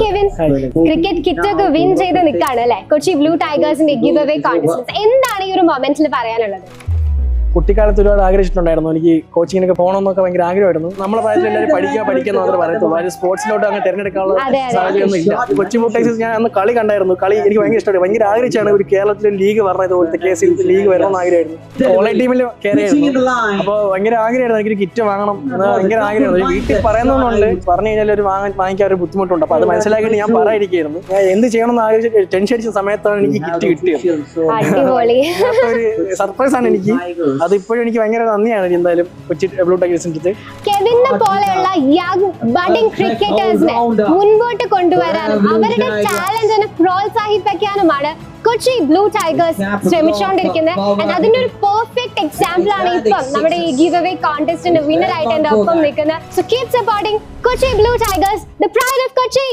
Kevin, cricket kit ഒക്കെ win ചെയ്ത് നിൽക്കാണ് അല്ലെ കൊച്ചി ബ്ലൂ ടൈഗേഴ്സിന്റെ ഗിവ് അവേ കോൺടെസ്റ്റ്. എന്താണ് ഈ ഒരു മൊമെന്റിൽ പറയാനുള്ളത്? കുട്ടിക്കാലത്ത് ഒരുപാട് ആഗ്രഹിച്ചിട്ടുണ്ടായിരുന്നു എനിക്ക് കോച്ചിങ്ങിനൊക്കെ പോകണമെന്നൊക്കെ ഭയങ്കര ആഗ്രഹമായിരുന്നു. നമ്മളെ പ്രായത്തിൽ എല്ലാവരും പഠിക്കുക മാത്രമേ പറയത്തുള്ളൂ. ആരും സ്പോർട്സിലോട്ട് അങ്ങനെ തിരഞ്ഞെടുക്കാനുള്ള സാഹചര്യമൊന്നും ഇല്ല. കൊച്ചി ബ്ലൂ ടൈഗേഴ്സ് ഞാൻ അന്ന് കളി കണ്ടായിരുന്നു. കളി എനിക്ക് ഭയങ്കര ഇഷ്ടമായി. ഭയങ്കര ആഗ്രഹിച്ചാണ് ഒരു കേരളത്തിലെ ലീഗ് പറഞ്ഞത് ഇതുപോലത്തെ കേസിൽ ലീഗ് വരണമെന്ന് ആഗ്രഹമായിരുന്നു. ഓൺലൈൻ ടീമിൽ കയറിയായിരുന്നു. അപ്പോൾ ഭയങ്കര ആഗ്രഹമായിരുന്നു എനിക്കൊരു കിറ്റ് വാങ്ങണം എന്ന് ഭയങ്കര ആഗ്രഹമായിരുന്നു. വീട്ടിൽ പറയുന്നതുകൊണ്ട് പറഞ്ഞു കഴിഞ്ഞാൽ ഒരു വാങ്ങിക്കാൻ ഒരു ബുദ്ധിമുട്ടുണ്ട്. അപ്പോൾ അത് മനസ്സിലാക്കിയിട്ട് ഞാൻ പറയാതിരിക്കുകയായിരുന്നു. ഞാൻ എന്ത് ചെയ്യണമെന്ന് ആഗ്രഹിച്ച് ടെൻഷൻ അടിച്ച സമയത്താണ് എനിക്ക് കിറ്റ് കിട്ടിയത്. ഒരു സർപ്രൈസ് ആണ് എനിക്ക്. അതിപ്പോഴും എനിക്ക് ഭയങ്കര നന്ദിയാണ് എന്തായാലും കൊച്ചി ബ്ലൂ ടൈഗേഴ്സിന്റെ. കെവിനെ പോലെയുള്ള യങ് ബഡിംഗ് ക്രിക്കറ്റേഴ്സിനെ മുൻപോട്ട് കൊണ്ടുവരാനും അവരുടെ ടാലന്റിനെ പ്രോത്സാഹിപ്പിക്കാനുമാണ് കൊച്ചി ബ്ലൂ ടൈഗേഴ്സ് ശ്രമിച്ചുകൊണ്ടിരിക്കുന്നത്. അതിന്റെ ഒരു പെർഫെക്റ്റ് എക്സാമ്പിൾ ആണ് ഇപ്പം നമ്മുടെ ഈ ഗിവ് അവേ കോൺടെസ്റ്റിന്റെ വിന്നർ ആയിട്ട് എന്റെ ഒപ്പം നിൽക്കുന്നത്. So keep supporting Kochi blue tigers, the pride of Kochi.